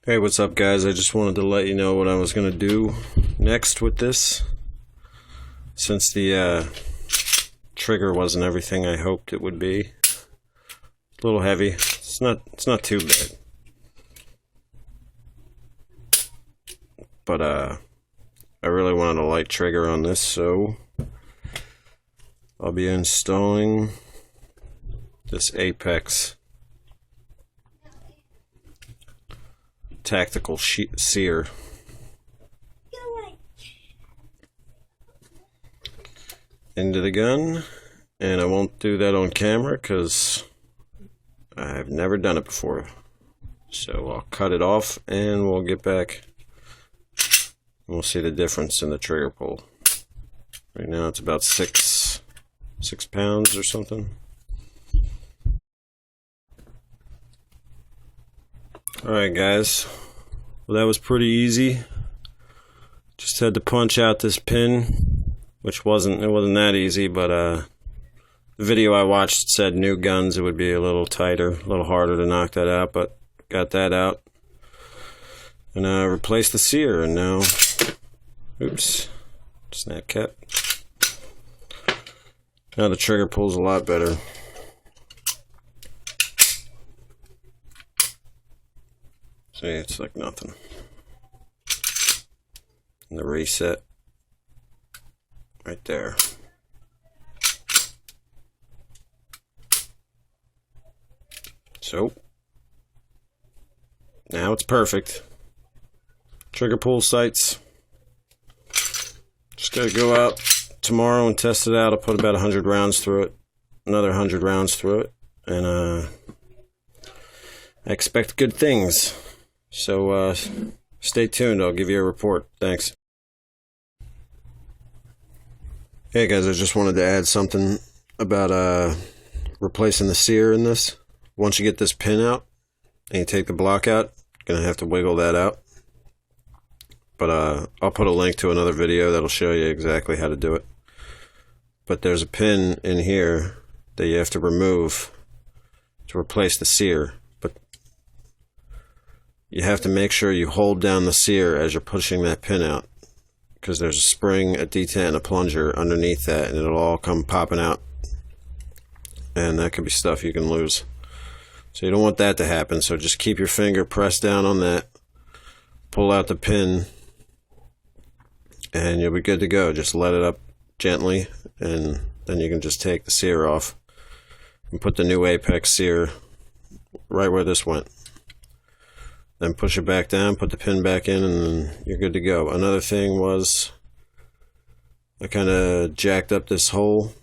Hey, what's up guys? I just wanted to let you know what I was going to do next with this. Since the trigger wasn't everything I hoped it would be. A little heavy. It's not too bad. But I really wanted a light trigger on this, so I'll be installing this Apex Tactical SEAR into the gun, and I won't do that on camera because I've never done it before. So I'll cut it off and we'll get back. We'll see the difference in the trigger pull. Right now it's about 6 pounds or something. Alright guys, well that was pretty easy. Just had to punch out this pin, which wasn't that easy, but the video I watched said new guns it would be a little tighter, a little harder to knock that out, but got that out. And replaced the SEAR, and now, oops, snap cap. Now the trigger pulls a lot better. See, it's like nothing. And the reset right there. So now it's perfect. Trigger pull sights. Just gotta go out tomorrow and test it out. I'll put about 100 rounds through it, another 100 rounds through it, and I expect good things. So stay tuned, I'll give you a report. Thanks. Hey guys, I just wanted to add something about replacing the SEAR in this. Once you get this pin out and you take the block out, you're gonna have to wiggle that out. But I'll put a link to another video that'll show you exactly how to do it. But there's a pin in here that you have to remove to replace the SEAR. But you have to make sure you hold down the SEAR as you're pushing that pin out, because there's a spring, a detent, and a plunger underneath that, and it'll all come popping out, and that could be stuff you can lose. So you don't want that to happen, so just keep your finger pressed down on that, pull out the pin, and you'll be good to go. Just let it up gently, and then you can just take the SEAR off and put the new Apex SEAR right where this went. Then push it back down, put the pin back in, and then you're good to go. Another thing was I kind of jacked up this hole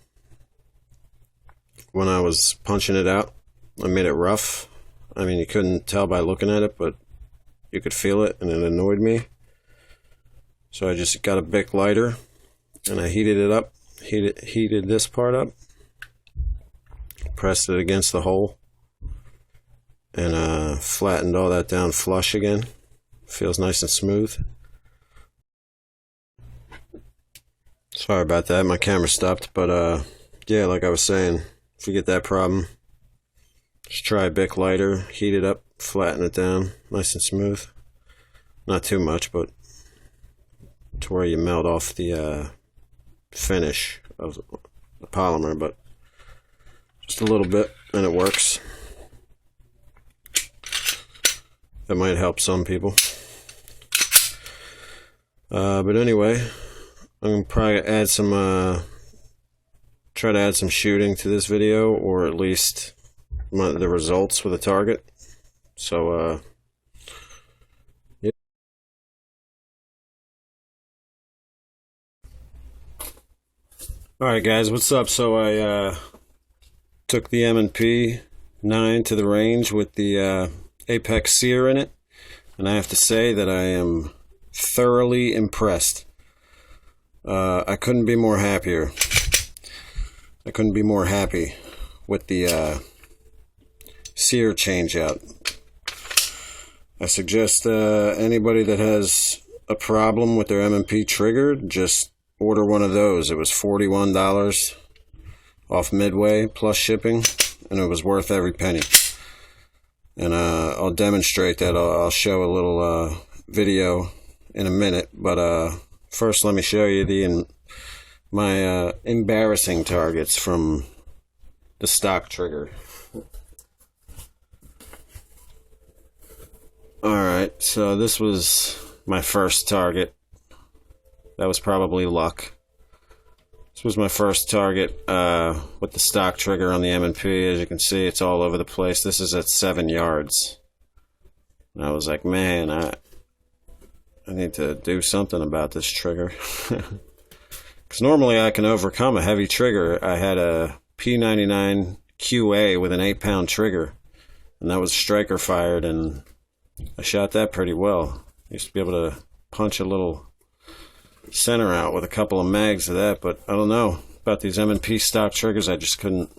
when I was punching it out. I made it rough. I mean, you couldn't tell by looking at it, but you could feel it, and it annoyed me. So I just got a Bic lighter, and I heated it up, heated this part up, pressed it against the hole, and flattened all that down flush again. Feels nice and smooth. Sorry about that, my camera stopped, but yeah, like I was saying, if you get that problem, just try a Bic lighter, heat it up, flatten it down, nice and smooth. Not too much, but to where you melt off the finish of the polymer, but just a little bit, and it works. That might help some people. But anyway, I'm gonna probably add some, try to add some shooting to this video, or at least the results with a target. So, yeah. Alright guys, what's up? So I took the M&P 9 to the range with the Apex SEAR in it, and I have to say that I am thoroughly impressed. I couldn't be more happier. I couldn't be more happy with the SEAR change out. I suggest anybody that has a problem with their M&P trigger, just order one of those. It was $41 off Midway plus shipping, and it was worth every penny. and I'll demonstrate that. I'll show a little video in a minute, but first let me show you my embarrassing targets from the stock trigger. Alright, so this was my first target. That was probably luck. This was my first target with the stock trigger on the M&P. As you can see, it's all over the place. This is at 7 yards. And I was like, man, I need to do something about this trigger. Because normally I can overcome a heavy trigger. I had a P99 QA with an 8-pound trigger. And that was striker fired, and I shot that pretty well. I used to be able to punch a little center out with a couple of mags of that, but I don't know about these M&P stock triggers. I just couldn't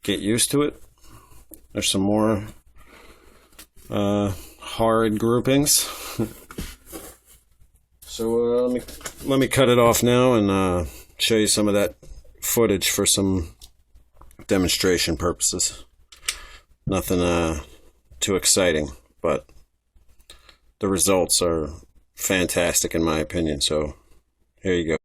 get used to it. There's some more hard groupings. So let me cut it off now and show you some of that footage for some demonstration purposes. Nothing too exciting, but the results are fantastic in my opinion. So here you go.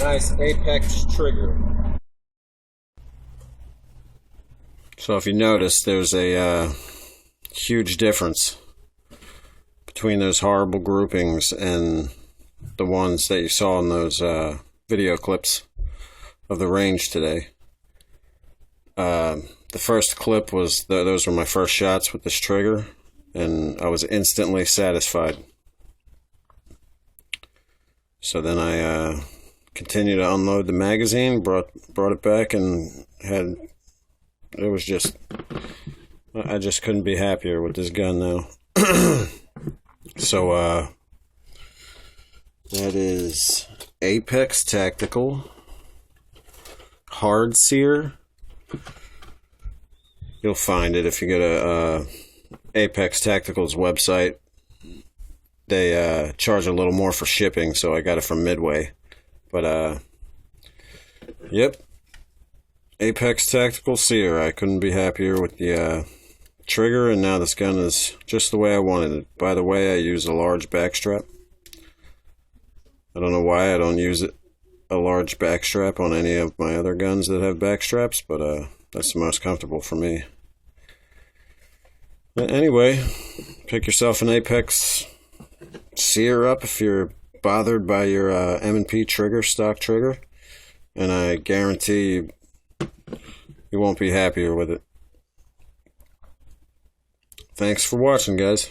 Nice apex trigger. So if you notice, there's a huge difference between those horrible groupings and the ones that you saw in those video clips of the range today. The first clip was, those were my first shots with this trigger, and I was instantly satisfied. So then I continued to unload the magazine, brought it back, and it was just, I just couldn't be happier with this gun now. So that is Apex Tactical Hard Sear. You'll find it if you go to Apex Tactical's website. They charge a little more for shipping, so I got it from Midway. But yep, Apex Tactical Sear. I couldn't be happier with the trigger, and now this gun is just the way I wanted it. By the way, I use a large backstrap. I don't know why I don't use a large backstrap on any of my other guns that have backstraps, but that's the most comfortable for me. But anyway, pick yourself an Apex Sear up if you're bothered by your M&P trigger, stock trigger, and I guarantee you won't be happier with it. Thanks for watching, guys.